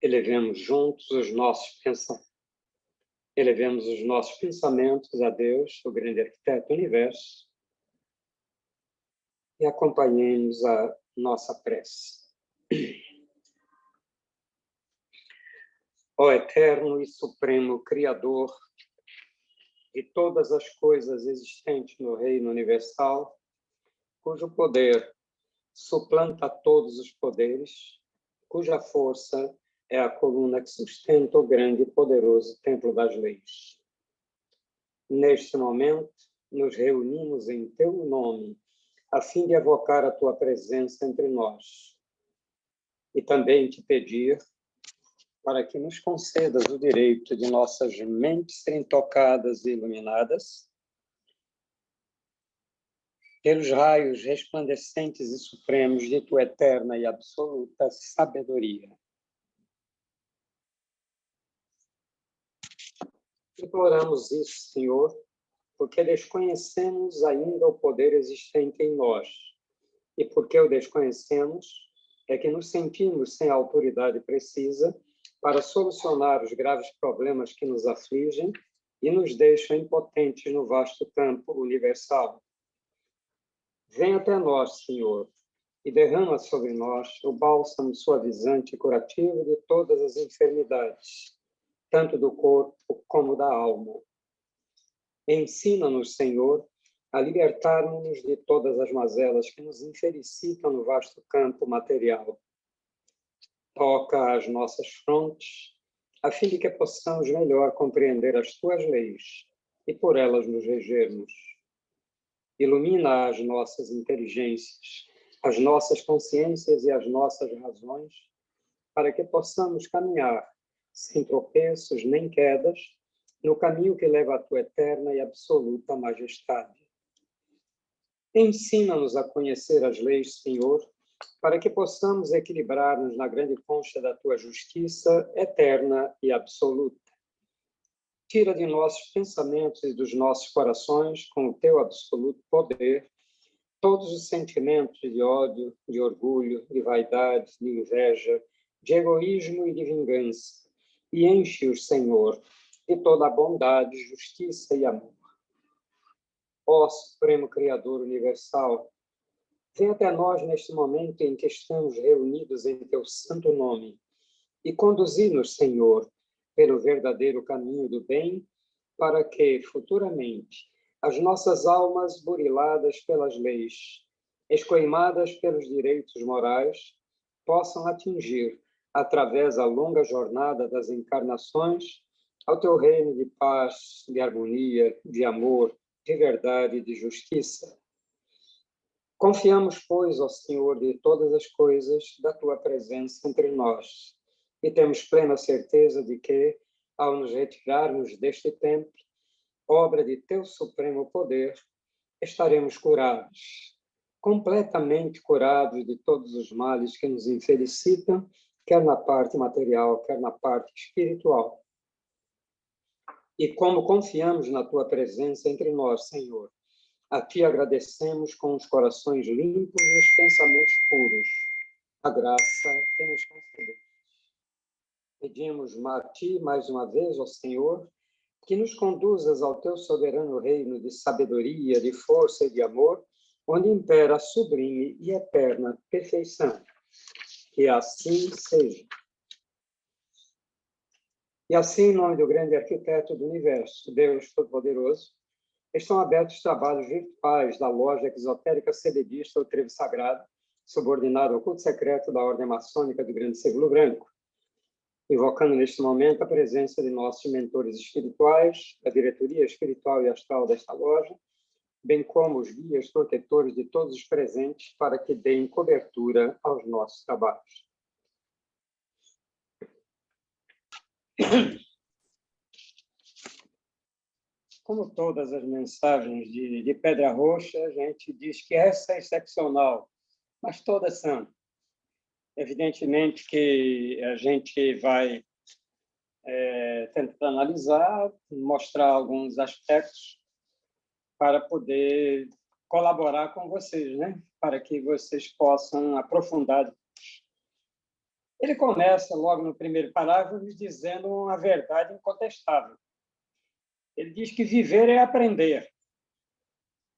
Elevemos juntos elevemos os nossos pensamentos a Deus, o grande arquiteto do universo, e acompanhemos a nossa prece. Ó eterno e supremo Criador de todas as coisas existentes no reino universal, cujo poder suplanta todos os poderes, cuja força é a coluna que sustenta o grande e poderoso templo das leis. Neste momento, nos reunimos em teu nome, a fim de evocar a tua presença entre nós. E também te pedir para que nos concedas o direito de nossas mentes serem tocadas e iluminadas pelos raios resplandecentes e supremos de tua eterna e absoluta sabedoria. Imploramos isso, Senhor, porque desconhecemos ainda o poder existente em nós. E porque o desconhecemos, é que nos sentimos sem a autoridade precisa para solucionar os graves problemas que nos afligem e nos deixam impotentes no vasto campo universal. Vem até nós, Senhor, e derrama sobre nós o bálsamo suavizante e curativo de todas as enfermidades, tanto do corpo como da alma. Ensina-nos, Senhor, a libertarmos-nos de todas as mazelas que nos infelicitam no vasto campo material. Toca as nossas frontes, a fim de que possamos melhor compreender as tuas leis e por elas nos regermos. Ilumina as nossas inteligências, as nossas consciências e as nossas razões, para que possamos caminhar sem tropeços nem quedas, no caminho que leva à tua eterna e absoluta majestade. Ensina-nos a conhecer as leis, Senhor, para que possamos equilibrar-nos na grande concha da tua justiça eterna e absoluta. Tira de nossos pensamentos e dos nossos corações, com o teu absoluto poder, todos os sentimentos de ódio, de orgulho, de vaidade, de inveja, de egoísmo e de vingança, e enche-os, Senhor, de toda a bondade, justiça e amor. Ó Supremo Criador Universal, vem até nós neste momento em que estamos reunidos em teu santo nome e conduzi-nos, Senhor, pelo verdadeiro caminho do bem, para que, futuramente, as nossas almas buriladas pelas leis, escoimadas pelos direitos morais, possam atingir, através da longa jornada das encarnações, ao teu reino de paz, de harmonia, de amor, de verdade e de justiça. Confiamos, pois, ó Senhor, de todas as coisas, da tua presença entre nós, e temos plena certeza de que, ao nos retirarmos deste templo, obra de teu supremo poder, estaremos curados, completamente curados de todos os males que nos infelicitam, quer na parte material, quer na parte espiritual. E como confiamos na tua presença entre nós, Senhor, a ti agradecemos com os corações limpos e os pensamentos puros, a graça que nos concedeu. Pedimos a ti, mais uma vez, ó Senhor, que nos conduzas ao teu soberano reino de sabedoria, de força e de amor, onde impera a sublime e eterna perfeição. Que assim seja. E assim, em nome do grande arquiteto do universo, Deus Todo-Poderoso, estão abertos trabalhos virtuais da loja exotérica cebedista O Trevo Sagrado, subordinado ao culto secreto da Ordem Maçônica do Grande Círculo Branco, invocando neste momento a presença de nossos mentores espirituais, da diretoria espiritual e astral desta loja, bem como os guias protetores de todos os presentes para que deem cobertura aos nossos trabalhos. Como todas as mensagens de Pedra Roxa, a gente diz que essa é excepcional, mas todas são. Evidentemente que a gente vai tentar analisar, mostrar alguns aspectos para poder colaborar com vocês, né? Para que vocês possam aprofundar Ele começa logo no primeiro parágrafo dizendo uma verdade incontestável. Ele diz que viver é aprender.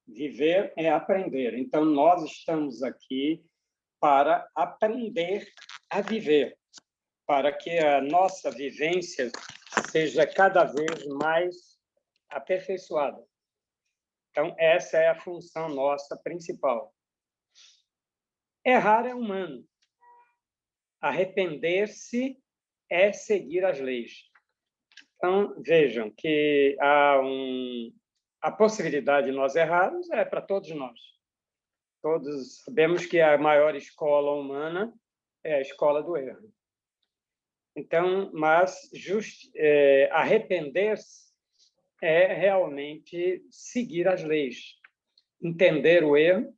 Viver é aprender. Então, nós estamos aqui para aprender a viver, para que a nossa vivência seja cada vez mais aperfeiçoada. Então, essa é a função nossa principal. Errar é humano. Arrepender-se é seguir as leis. Então, vejam que a possibilidade de nós errarmos é para todos nós. Todos sabemos que a maior escola humana é a escola do erro. Então, mas arrepender-se é realmente seguir as leis, entender o erro,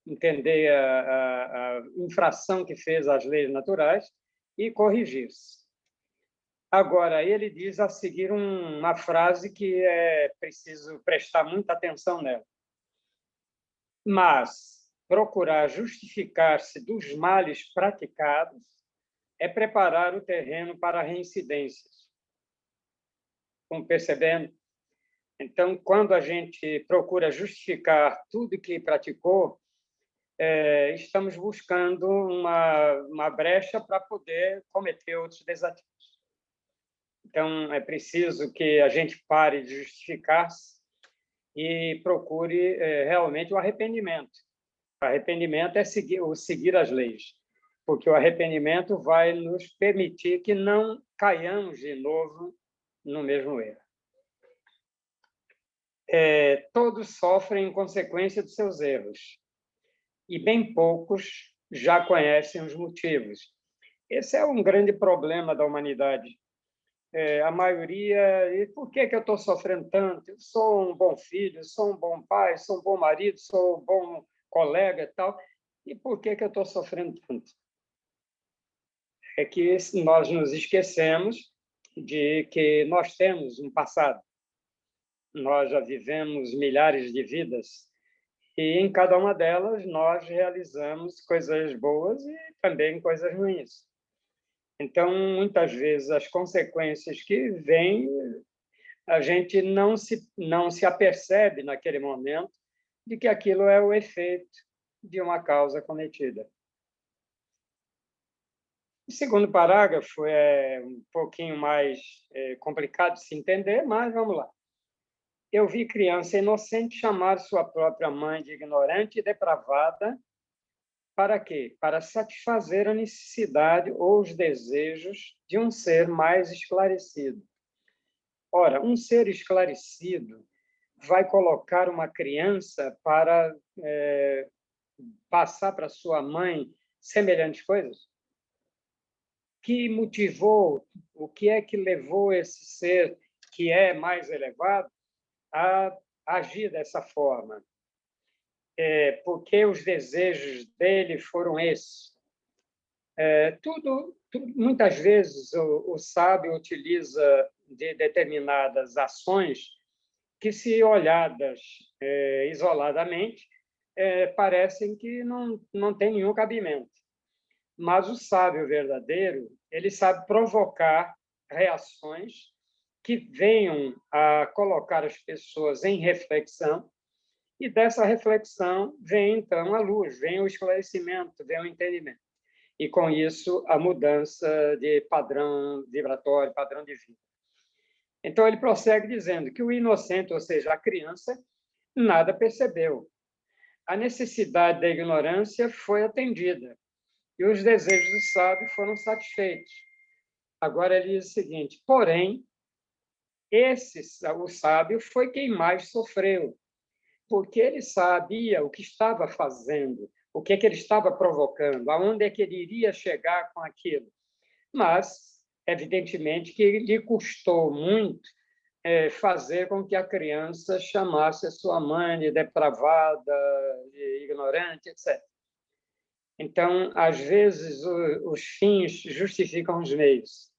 entender a infração que fez às leis naturais e corrigir-se. Agora, ele diz a seguir uma frase que é preciso prestar muita atenção nela. Mas procurar justificar-se dos males praticados é preparar o terreno para reincidências. Como percebendo? Então, quando a gente procura justificar tudo que praticou, estamos buscando uma brecha para poder cometer outros desatinos. Então, é preciso que a gente pare de justificar-se e procure realmente o arrependimento. O arrependimento é seguir as leis, porque o arrependimento vai nos permitir que não caiamos de novo no mesmo erro. Todos sofrem em consequência dos seus erros, e bem poucos já conhecem os motivos. Esse é um grande problema da humanidade. A maioria, e por que eu estou sofrendo tanto? Eu sou um bom filho, sou um bom pai, sou um bom marido, sou um bom colega e tal, e por que eu estou sofrendo tanto? É que nós nos esquecemos de que nós temos um passado. Nós já vivemos milhares de vidas e em cada uma delas nós realizamos coisas boas e também coisas ruins. Então, muitas vezes, as consequências que vêm, a gente não se apercebe naquele momento de que aquilo é o efeito de uma causa cometida. O segundo parágrafo é um pouquinho mais complicado de se entender, mas vamos lá. Eu vi criança inocente chamar sua própria mãe de ignorante e depravada. Para quê? Para satisfazer a necessidade ou os desejos de um ser mais esclarecido. Ora, um ser esclarecido vai colocar uma criança para passar para sua mãe semelhantes coisas? Que motivou, o que é que levou esse ser que é mais elevado a agir dessa forma? Porque os desejos dele foram esses. Muitas vezes o sábio utiliza de determinadas ações que, se olhadas isoladamente, parecem que não tem nenhum cabimento. Mas o sábio verdadeiro, ele sabe provocar reações que venham a colocar as pessoas em reflexão, e dessa reflexão vem, então, a luz, vem o esclarecimento, vem o entendimento. E, com isso, a mudança de padrão vibratório, padrão de vida. Então, ele prossegue dizendo que o inocente, ou seja, a criança, nada percebeu. A necessidade da ignorância foi atendida e os desejos do sábio foram satisfeitos. Agora, ele diz o seguinte: porém, o sábio foi quem mais sofreu, porque ele sabia o que estava fazendo, o que ele estava provocando, aonde é que ele iria chegar com aquilo. Mas, evidentemente, que lhe custou muito fazer com que a criança chamasse a sua mãe de depravada, de ignorante, etc. Então, às vezes, os fins justificam os meios.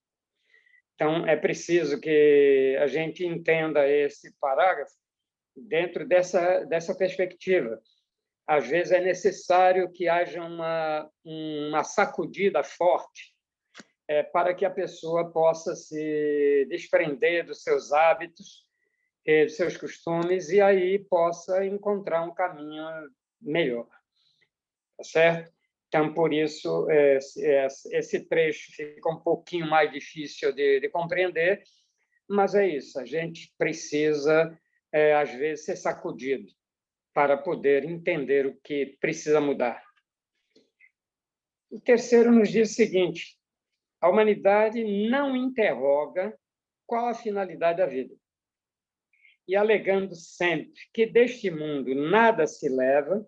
Então, é preciso que a gente entenda esse parágrafo dentro dessa perspectiva. Às vezes é necessário que haja uma sacudida forte para que a pessoa possa se desprender dos seus hábitos, dos seus costumes, e aí possa encontrar um caminho melhor. Tá certo? Então, por isso, esse trecho fica um pouquinho mais difícil de compreender, mas é isso, a gente precisa, às vezes, ser sacudido para poder entender o que precisa mudar. O terceiro nos diz o seguinte: a humanidade não interroga qual a finalidade da vida. E alegando sempre que deste mundo nada se leva,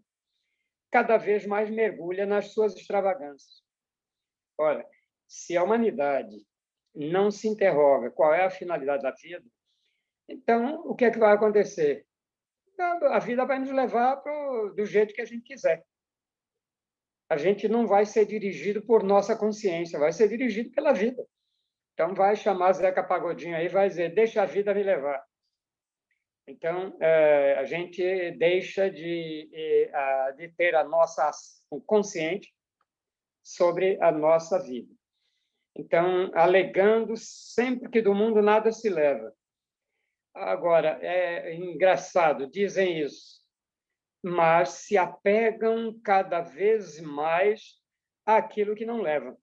cada vez mais mergulha nas suas extravagâncias. Ora, se a humanidade não se interroga qual é a finalidade da vida, então o que é que vai acontecer? A vida vai nos levar do jeito que a gente quiser. A gente não vai ser dirigido por nossa consciência, vai ser dirigido pela vida. Então, vai chamar Zeca Pagodinho aí e vai dizer: deixa a vida me levar. Então, a gente deixa de ter a nossa ação consciente sobre a nossa vida. Então, alegando sempre que do mundo nada se leva. Agora, é engraçado, dizem isso, mas se apegam cada vez mais àquilo que não leva.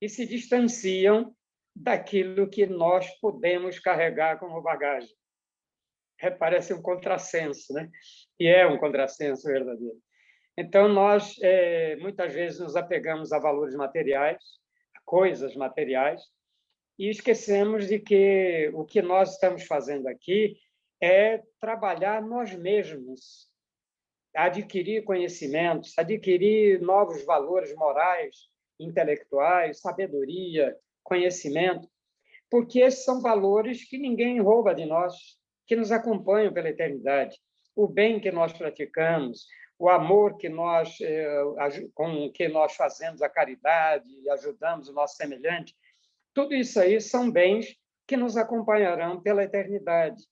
E se distanciam daquilo que nós podemos carregar como bagagem. Parece um contrassenso, né? E é um contrassenso verdadeiro. Então, nós, muitas vezes, nos apegamos a valores materiais, a coisas materiais, e esquecemos de que o que nós estamos fazendo aqui é trabalhar nós mesmos, adquirir conhecimentos, adquirir novos valores morais, intelectuais, sabedoria, conhecimento, porque esses são valores que ninguém rouba de nós, que nos acompanham pela eternidade. O bem que nós praticamos, o amor que nós, com que nós fazemos a caridade e ajudamos o nosso semelhante, tudo isso aí são bens que nos acompanharão pela eternidade.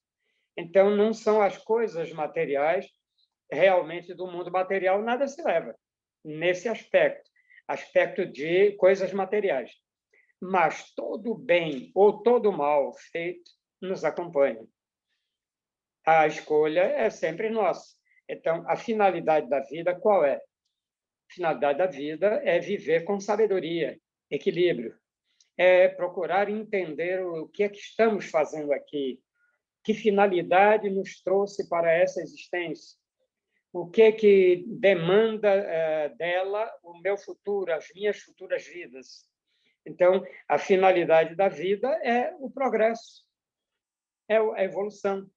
Então, não são as coisas materiais, realmente do mundo material, nada se leva nesse aspecto de coisas materiais. Mas todo bem ou todo mal feito nos acompanha. A escolha é sempre nossa. Então, a finalidade da vida qual é? A finalidade da vida é viver com sabedoria, equilíbrio, é procurar entender o que é que estamos fazendo aqui, que finalidade nos trouxe para essa existência, o que é que demanda dela o meu futuro, as minhas futuras vidas. Então, a finalidade da vida é o progresso, é a evolução.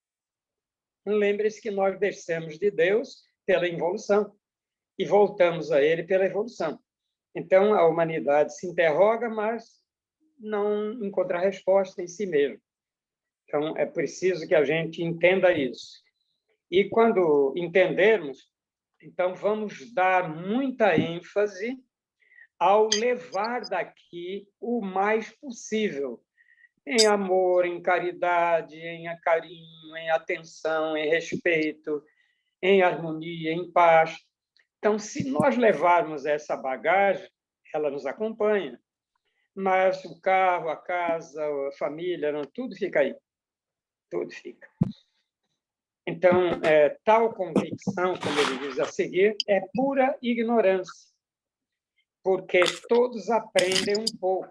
Lembre-se que nós descemos de Deus pela evolução e voltamos a Ele pela evolução. Então, a humanidade se interroga, mas não encontra resposta em si mesmo. Então, é preciso que a gente entenda isso. E quando entendermos, então vamos dar muita ênfase ao levar daqui o mais possível, em amor, em caridade, em carinho, em atenção, em respeito, em harmonia, em paz. Então, se nós levarmos essa bagagem, ela nos acompanha. Mas o carro, a casa, a família, não, tudo fica aí. Tudo fica. Então, tal convicção, como ele diz a seguir, é pura ignorância, porque todos aprendem um pouco,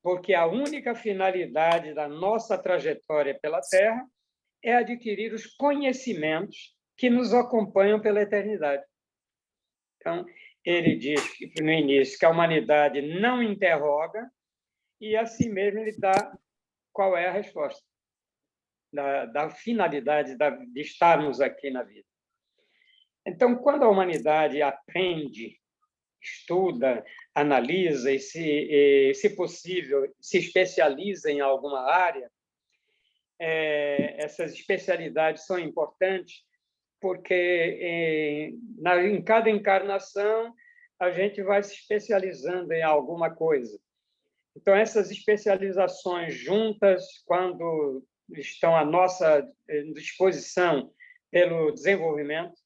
porque a única finalidade da nossa trajetória pela Terra é adquirir os conhecimentos que nos acompanham pela eternidade. Então, ele diz no início que a humanidade não interroga e, assim mesmo, ele dá qual é a resposta da finalidade de estarmos aqui na vida. Então, quando a humanidade aprende, estuda, analisa e, se possível, se especializa em alguma área, essas especialidades são importantes porque em cada encarnação a gente vai se especializando em alguma coisa. Então, essas especializações juntas, quando estão à nossa disposição pelo desenvolvimento,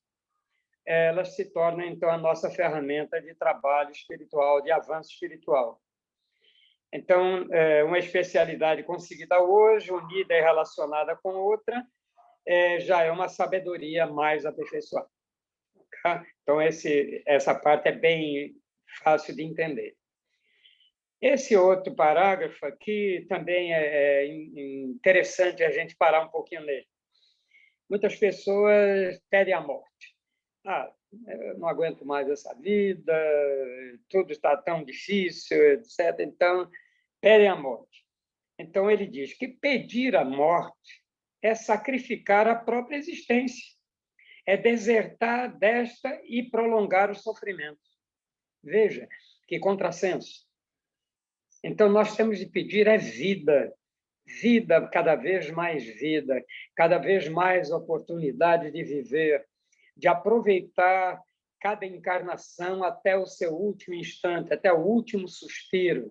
elas se tornam, então, a nossa ferramenta de trabalho espiritual, de avanço espiritual. Então, uma especialidade conseguida hoje, unida e relacionada com outra, já é uma sabedoria mais aperfeiçoada. Tá? Então, essa parte é bem fácil de entender. Esse outro parágrafo aqui também é interessante a gente parar um pouquinho nele. Muitas pessoas pedem a morte. Eu não aguento mais essa vida, tudo está tão difícil, etc. Então, pedem a morte. Então, ele diz que pedir a morte é sacrificar a própria existência, é desertar desta e prolongar o sofrimento. Veja, que contrassenso. Então, nós temos de pedir vida, vida, cada vez mais vida, cada vez mais oportunidade de viver, de aproveitar cada encarnação até o seu último instante, até o último suspiro,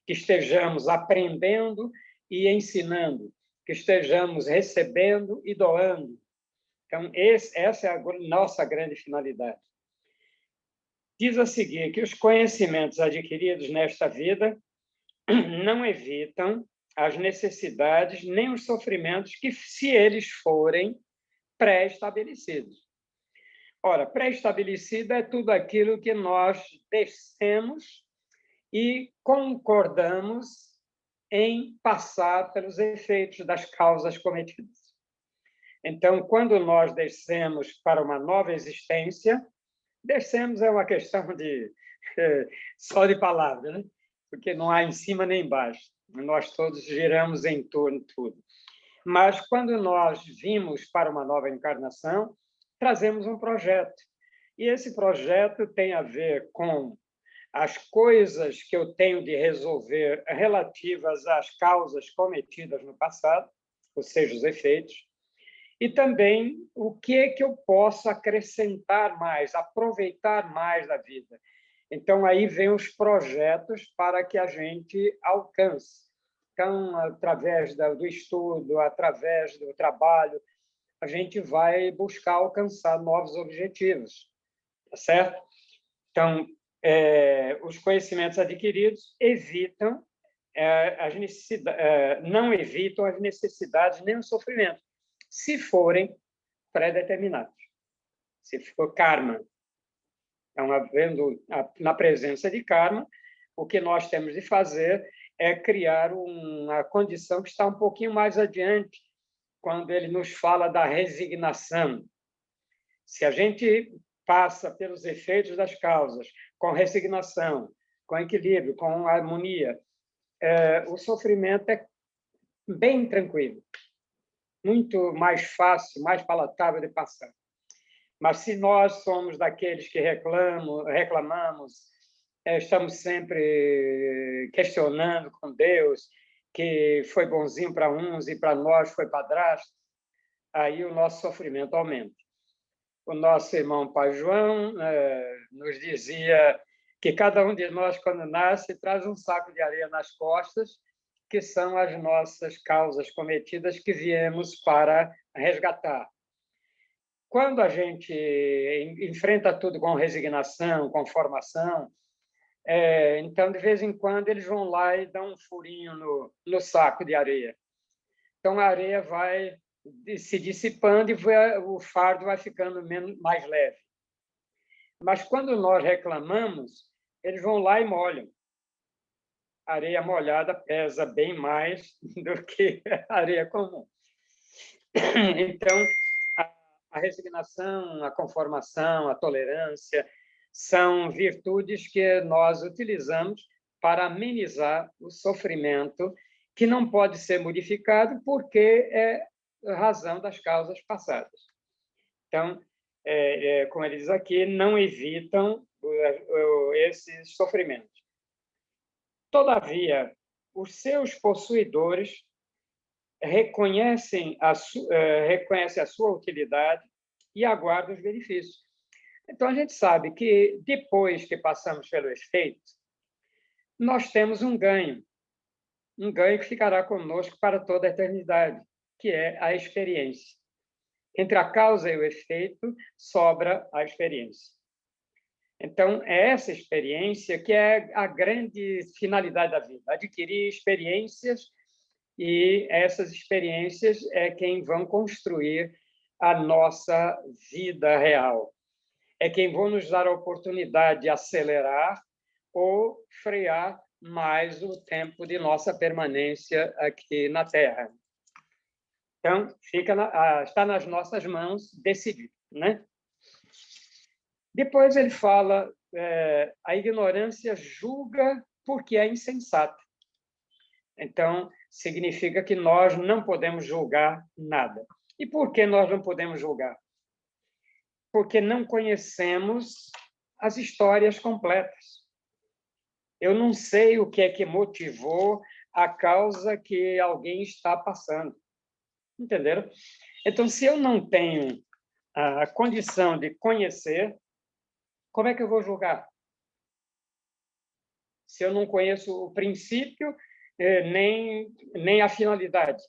que estejamos aprendendo e ensinando, que estejamos recebendo e doando. Então, essa é a nossa grande finalidade. Diz a seguir que os conhecimentos adquiridos nesta vida não evitam as necessidades nem os sofrimentos que, se eles forem pré-estabelecidos. Ora, pré-estabelecido é tudo aquilo que nós descemos e concordamos em passar pelos efeitos das causas cometidas. Então, quando nós descemos para uma nova existência, descemos é uma questão de só de palavra, né? Porque não há em cima nem embaixo. Nós todos giramos em torno de tudo. Mas, quando nós vimos para uma nova encarnação, trazemos um projeto. E esse projeto tem a ver com as coisas que eu tenho de resolver relativas às causas cometidas no passado, ou seja, os efeitos, e também o que eu posso acrescentar mais, aproveitar mais da vida. Então, aí vem os projetos para que a gente alcance. Então, através do estudo, através do trabalho, a gente vai buscar alcançar novos objetivos, tá certo? Então, os conhecimentos adquiridos evitam as necessidades, não evitam as necessidades nem o sofrimento, se forem pré-determinados, se for karma. Então, na presença de karma, o que nós temos de fazer é criar uma condição que está um pouquinho mais adiante, quando ele nos fala da resignação. Se a gente passa pelos efeitos das causas com resignação, com equilíbrio, com harmonia, o sofrimento é bem tranquilo, muito mais fácil, mais palatável de passar. Mas se nós somos daqueles que reclamamos, estamos sempre questionando com Deus, que foi bonzinho para uns e para nós foi padrasto, aí o nosso sofrimento aumenta. O nosso irmão Pai João nos dizia que cada um de nós, quando nasce, traz um saco de areia nas costas, que são as nossas causas cometidas que viemos para resgatar. Quando a gente enfrenta tudo com resignação, com formação, então, de vez em quando, eles vão lá e dão um furinho no saco de areia. Então, a areia vai se dissipando e o fardo vai ficando mais leve. Mas, quando nós reclamamos, eles vão lá e molham. A areia molhada pesa bem mais do que a areia comum. Então, a resignação, a conformação, a tolerância são virtudes que nós utilizamos para amenizar o sofrimento, que não pode ser modificado porque é razão das causas passadas. Então, como ele diz aqui, não evitam esses sofrimentos. Todavia, os seus possuidores reconhecem a sua utilidade e aguardam os benefícios. Então, a gente sabe que, depois que passamos pelo efeito, nós temos um ganho que ficará conosco para toda a eternidade, que é a experiência. Entre a causa e o efeito, sobra a experiência. Então, é essa experiência que é a grande finalidade da vida, adquirir experiências, e essas experiências é quem vão construir a nossa vida real. É quem vão nos dar a oportunidade de acelerar ou frear mais o tempo de nossa permanência aqui na Terra. Então, está nas nossas mãos decidir, né? Depois ele fala, a ignorância julga porque é insensata. Então, significa que nós não podemos julgar nada. E por que nós não podemos julgar? Porque não conhecemos as histórias completas. Eu não sei o que é que motivou a causa que alguém está passando. Entenderam? Então, se eu não tenho a condição de conhecer, como é que eu vou julgar? Se eu não conheço o princípio, nem a finalidade.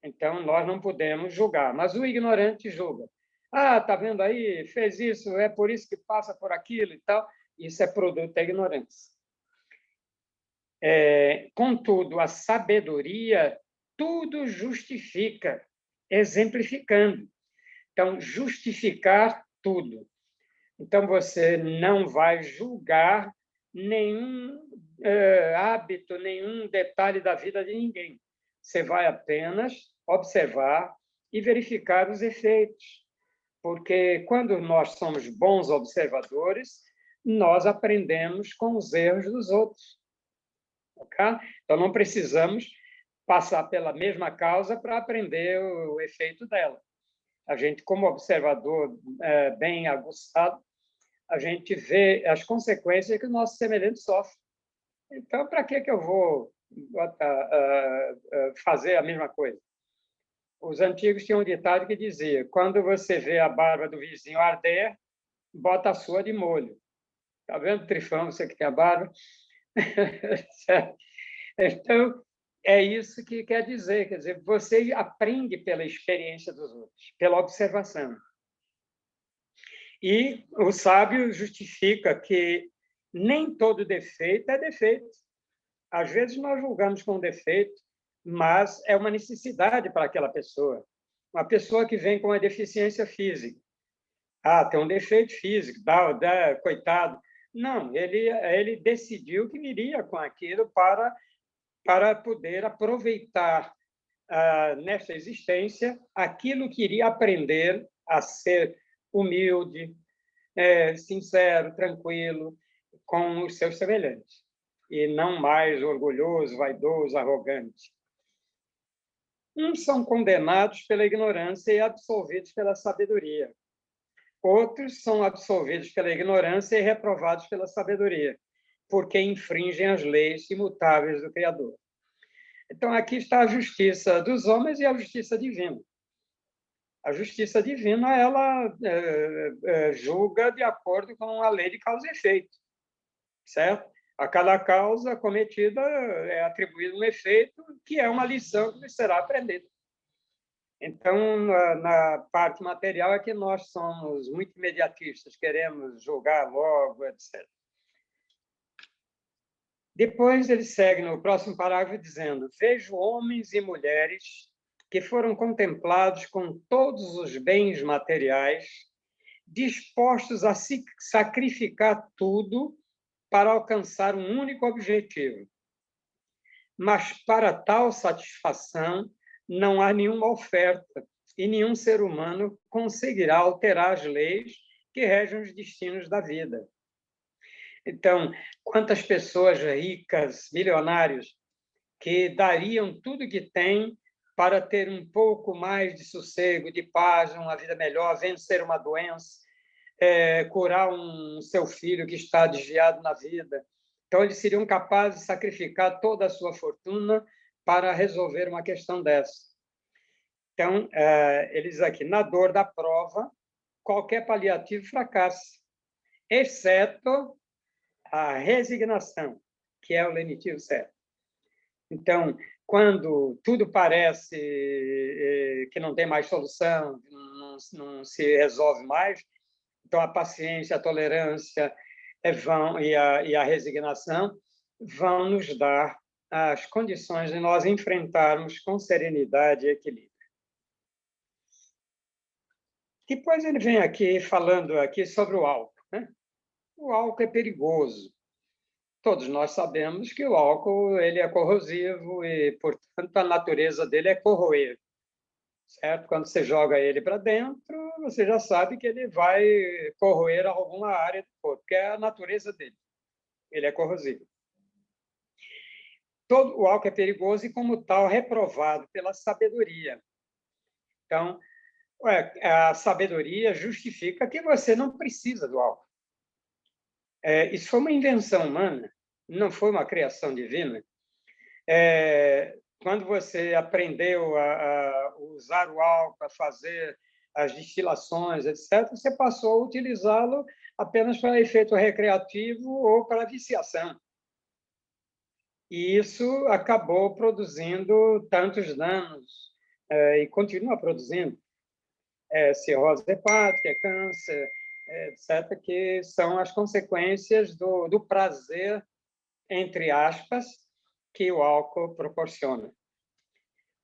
Então, nós não podemos julgar. Mas o ignorante julga. Ah, está vendo aí? Fez isso, é por isso que passa por aquilo e tal. Isso é produto da ignorância. Contudo, a sabedoria tudo justifica, exemplificando. Então, justificar tudo. Então, você não vai julgar nenhum hábito, nenhum detalhe da vida de ninguém. Você vai apenas observar e verificar os efeitos. Porque quando nós somos bons observadores, nós aprendemos com os erros dos outros. Okay? Então, não precisamos passar pela mesma causa para aprender o efeito dela. A gente, como observador bem aguçado, a gente vê as consequências que o nosso semelhante sofre. Então, para que eu vou fazer a mesma coisa? Os antigos tinham um ditado que dizia: quando você vê a barba do vizinho arder, bota a sua de molho. Está vendo, Trifão, você que tem a barba? Então, é isso que quer dizer. Quer dizer, você aprende pela experiência dos outros, pela observação. E o sábio justifica que nem todo defeito é defeito. Às vezes nós julgamos com defeito, mas é uma necessidade para aquela pessoa. Uma pessoa que vem com uma deficiência física. Ah, tem um defeito físico, coitado. Não, ele decidiu que viria com aquilo para poder aproveitar nessa existência aquilo que iria aprender a ser humilde, sincero, tranquilo com os seus semelhantes, e não mais orgulhoso, vaidoso, arrogante. Uns são condenados pela ignorância e absolvidos pela sabedoria. Outros são absolvidos pela ignorância e reprovados pela sabedoria, porque infringem as leis imutáveis do Criador. Então, aqui está a justiça dos homens e a justiça divina. A justiça divina, ela julga de acordo com a lei de causa e efeito, certo? A cada causa cometida é atribuído um efeito, que é uma lição que será aprendida. Então, na parte material é que nós somos muito imediatistas, queremos julgar logo, etc. Depois ele segue no próximo parágrafo dizendo: vejo homens e mulheres que foram contemplados com todos os bens materiais, dispostos a se sacrificar tudo para alcançar um único objetivo. Mas para tal satisfação não há nenhuma oferta e nenhum ser humano conseguirá alterar as leis que regem os destinos da vida. Então, quantas pessoas ricas, milionários, que dariam tudo que têm para ter um pouco mais de sossego, de paz, uma vida melhor, vencer uma doença, curar seu filho que está desviado na vida. Então, eles seriam capazes de sacrificar toda a sua fortuna para resolver uma questão dessa. Então, eles aqui, na dor da prova, qualquer paliativo fracassa, exceto a resignação, que é o lenitivo certo. Então, quando tudo parece que não tem mais solução, não se resolve mais, então a paciência, a tolerância vão, e a resignação vão nos dar as condições de nós enfrentarmos com serenidade e equilíbrio. Depois ele vem aqui falando aqui sobre o álcool, né? O álcool é perigoso. Todos nós sabemos que o álcool ele é corrosivo e, portanto, a natureza dele é corroer, certo? Quando você joga ele para dentro, você já sabe que ele vai corroer alguma área do corpo, que é a natureza dele. Ele é corrosivo. Todo o álcool é perigoso e, como tal, reprovado pela sabedoria. Então, a sabedoria justifica que você não precisa do álcool. Isso foi uma invenção humana, não foi uma criação divina. Quando você aprendeu a usar o álcool, a fazer as destilações, etc., você passou a utilizá-lo apenas para efeito recreativo ou para viciação. E isso acabou produzindo tantos danos, e continua produzindo. Cirrose hepática, câncer, etc., que são as consequências do prazer, entre aspas, que o álcool proporciona.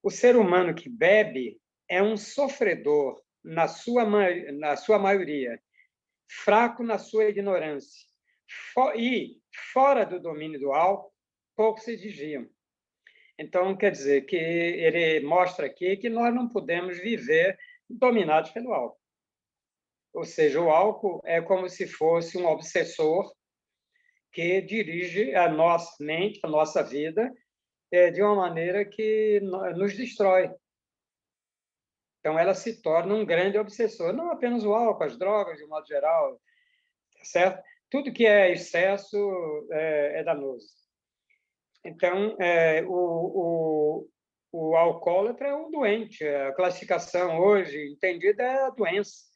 O ser humano que bebe é um sofredor, na sua maioria, fraco na sua ignorância, e, fora do domínio do álcool, poucos se desviam. Então, quer dizer que ele mostra aqui que nós não podemos viver dominados pelo álcool. Ou seja, o álcool é como se fosse um obsessor que dirige a nossa mente, a nossa vida, de uma maneira que nos destrói. Então, ela se torna um grande obsessor. Não apenas o álcool, as drogas, de um modo geral, certo? Tudo que é excesso é danoso. Então, o alcoólatra é um doente. A classificação hoje entendida é a doença.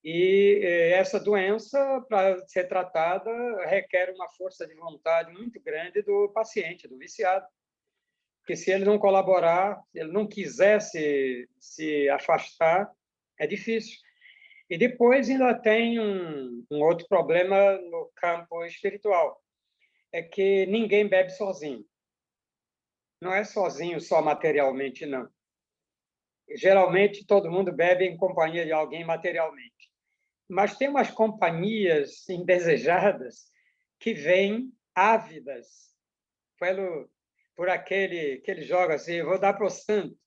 E essa doença, para ser tratada, requer uma força de vontade muito grande do paciente, do viciado. Porque se ele não colaborar, se ele não quiser se afastar, é difícil. E depois ainda tem um outro problema no campo espiritual, é que ninguém bebe sozinho. Não é sozinho só materialmente, não. Geralmente, todo mundo bebe em companhia de alguém materialmente. Mas tem umas companhias indesejadas que vêm ávidas por aquele que ele joga assim, vou dar para o santo.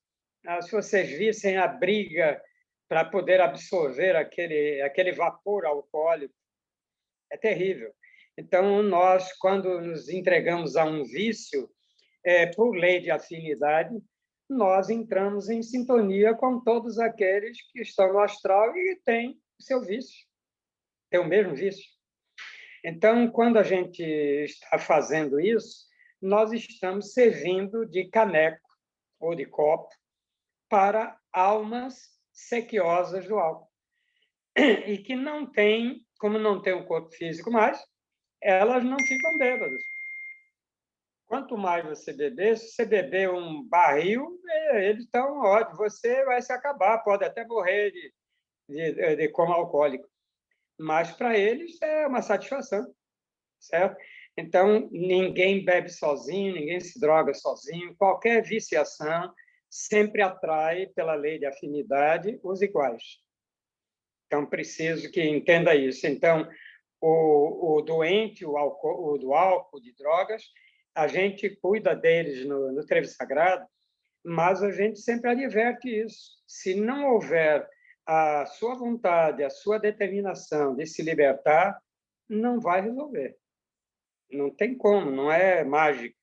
Se vocês vissem a briga para poder absorver aquele vapor alcoólico, é terrível. Então, nós, quando nos entregamos a um vício, por lei de afinidade, nós entramos em sintonia com todos aqueles que estão no astral e têm o seu vício, têm o mesmo vício. Então, quando a gente está fazendo isso, nós estamos servindo de caneco ou de copo para almas sequiosas do álcool. E que não têm, como não tem um corpo físico mais, elas não ficam bêbadas. Quanto mais você beber, se você beber um barril, eles estão ótimos, você vai se acabar, pode até morrer de coma alcoólico. Mas para eles é uma satisfação, certo? Então, ninguém bebe sozinho, ninguém se droga sozinho, qualquer viciação sempre atrai, pela lei de afinidade, os iguais. Então, preciso que entenda isso. Então, o doente, o do álcool, de drogas, a gente cuida deles no trevo sagrado, mas a gente sempre adverte isso. Se não houver a sua vontade, a sua determinação de se libertar, não vai resolver. Não tem como, não é mágico.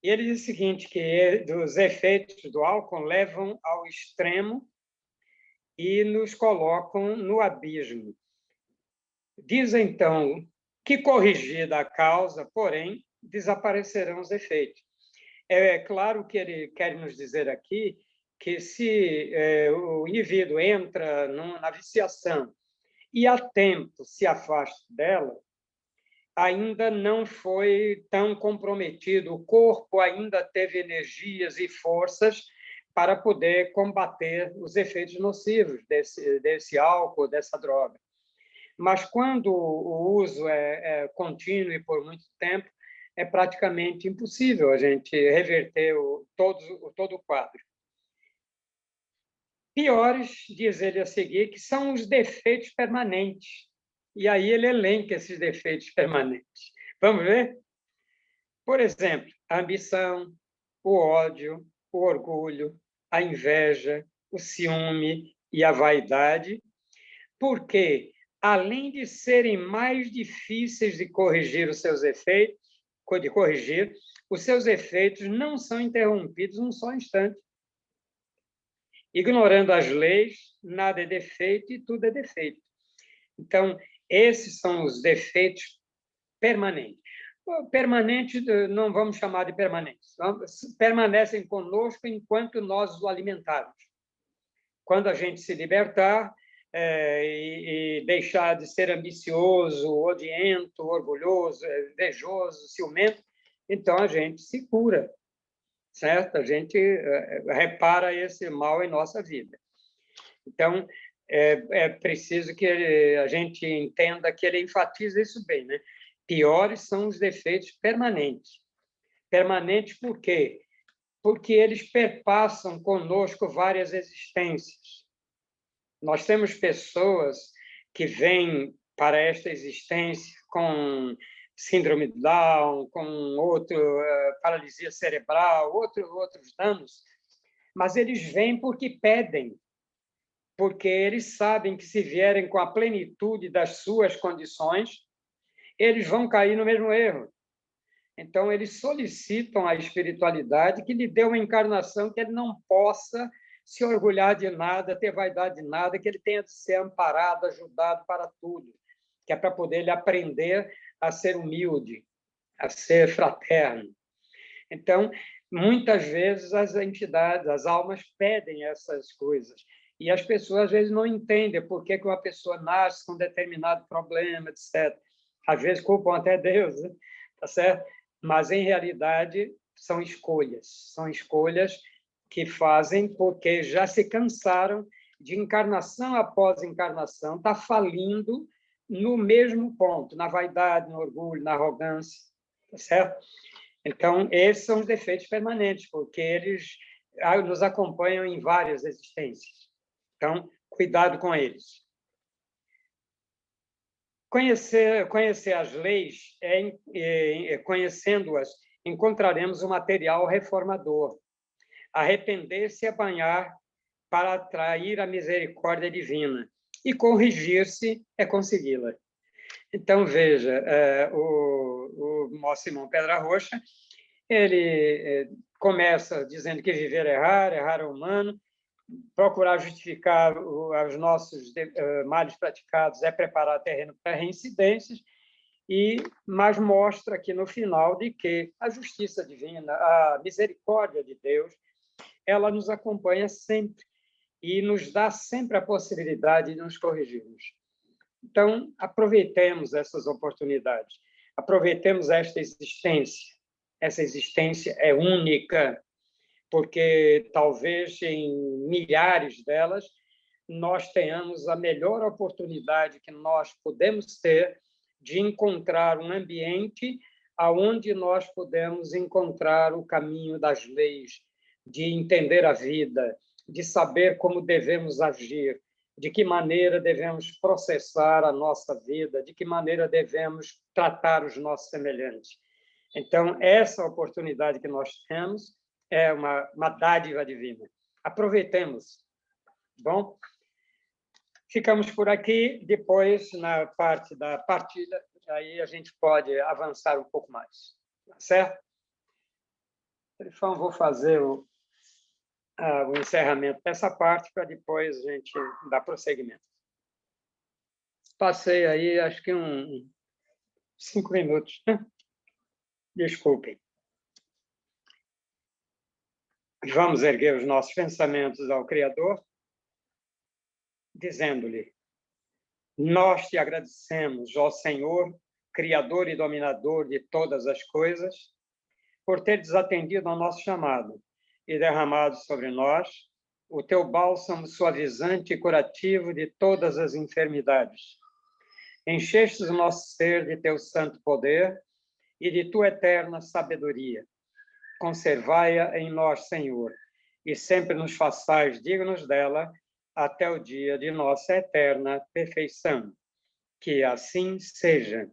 E ele diz o seguinte, que os efeitos do álcool levam ao extremo e nos colocam no abismo. Diz, então, que corrigida a causa, porém, desaparecerão os efeitos. É claro que ele quer nos dizer aqui que se o indivíduo entra na viciação e a tempo se afasta dela, ainda não foi tão comprometido, o corpo ainda teve energias e forças para poder combater os efeitos nocivos desse álcool, dessa droga. Mas quando o uso é contínuo e por muito tempo, é praticamente impossível a gente reverter todo o quadro. Piores, diz ele a seguir, que são os defeitos permanentes. E aí ele elenca esses defeitos permanentes. Vamos ver? Por exemplo, a ambição, o ódio, o orgulho, a inveja, o ciúme e a vaidade, porque, além de serem mais difíceis de corrigir os seus efeitos, os seus efeitos não são interrompidos num só instante. Ignorando as leis, nada é defeito e tudo é defeito. Então, esses são os defeitos permanentes. Permanentes, não vamos chamar de permanentes. Permanecem conosco enquanto nós os alimentarmos. Quando a gente se libertar e deixar de ser ambicioso, odiento, orgulhoso, invejoso, ciumento, então a gente se cura, certo? A gente repara esse mal em nossa vida. Então, é preciso que a gente entenda que ele enfatiza isso bem, né? Piores são os defeitos permanentes. Permanentes por quê? Porque eles perpassam conosco várias existências. Nós temos pessoas que vêm para esta existência com síndrome de Down, com paralisia cerebral, outros danos, mas eles vêm porque pedem, porque eles sabem que se vierem com a plenitude das suas condições, eles vão cair no mesmo erro. Então, eles solicitam à espiritualidade que lhe dê uma encarnação que ele não possa se orgulhar de nada, ter vaidade de nada, que ele tenha de ser amparado, ajudado para tudo, que é para poder ele aprender a ser humilde, a ser fraterno. Então, muitas vezes as entidades, as almas pedem essas coisas. E as pessoas, às vezes, não entendem por que uma pessoa nasce com determinado problema, etc. Às vezes, culpam até Deus, né? Tá certo? Mas, em realidade, são escolhas que fazem porque já se cansaram de encarnação após encarnação, está falindo no mesmo ponto, na vaidade, no orgulho, na arrogância, tá certo? Então, esses são os defeitos permanentes, porque eles nos acompanham em várias existências. Então, cuidado com eles. Conhecer as leis, conhecendo-as, encontraremos um material reformador. Arrepender-se é banhar para atrair a misericórdia divina. E corrigir-se é consegui-la. Então, veja, o Mó Simão Pedra Roxa, ele começa dizendo que viver é errar é humano, procurar justificar os nossos males praticados é preparar terreno para reincidências, mas mostra aqui no final de que a justiça divina, a misericórdia de Deus, ela nos acompanha sempre e nos dá sempre a possibilidade de nos corrigirmos. Então, aproveitemos essas oportunidades, aproveitemos esta existência. Essa existência é única, porque talvez em milhares delas nós tenhamos a melhor oportunidade que nós podemos ter de encontrar um ambiente aonde nós podemos encontrar o caminho das leis, de entender a vida, de saber como devemos agir, de que maneira devemos processar a nossa vida, de que maneira devemos tratar os nossos semelhantes. Então, essa oportunidade que nós temos é uma dádiva divina. Aproveitemos. Bom, ficamos por aqui. Depois, na parte da partilha, aí a gente pode avançar um pouco mais. Tá certo? Então, vou fazer o encerramento dessa parte para depois a gente dar prosseguimento. Passei aí, acho que 5 minutos. Desculpem. Vamos erguer os nossos pensamentos ao Criador, dizendo-lhe: nós te agradecemos, ó Senhor, Criador e dominador de todas as coisas, por ter desatendido ao nosso chamado e derramado sobre nós o teu bálsamo suavizante e curativo de todas as enfermidades. Enchestes o nosso ser de teu santo poder e de tua eterna sabedoria. Conservai-a em nós, Senhor, e sempre nos façais dignos dela até o dia de nossa eterna perfeição. Que assim seja.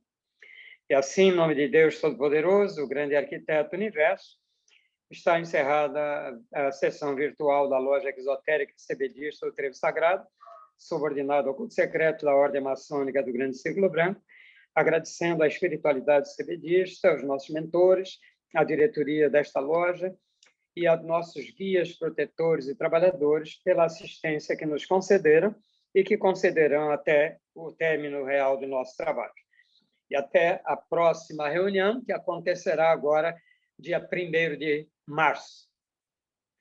E assim, em nome de Deus Todo-Poderoso, o grande arquiteto do universo, está encerrada a sessão virtual da loja exotérica Sebedista do Trevo Sagrado, subordinado ao culto secreto da Ordem Maçônica do Grande Círculo Branco, agradecendo à espiritualidade sebedista, aos nossos mentores, à diretoria desta loja e aos nossos guias, protetores e trabalhadores pela assistência que nos concederam e que concederão até o término real do nosso trabalho. E até a próxima reunião, que acontecerá agora, dia 1º de março.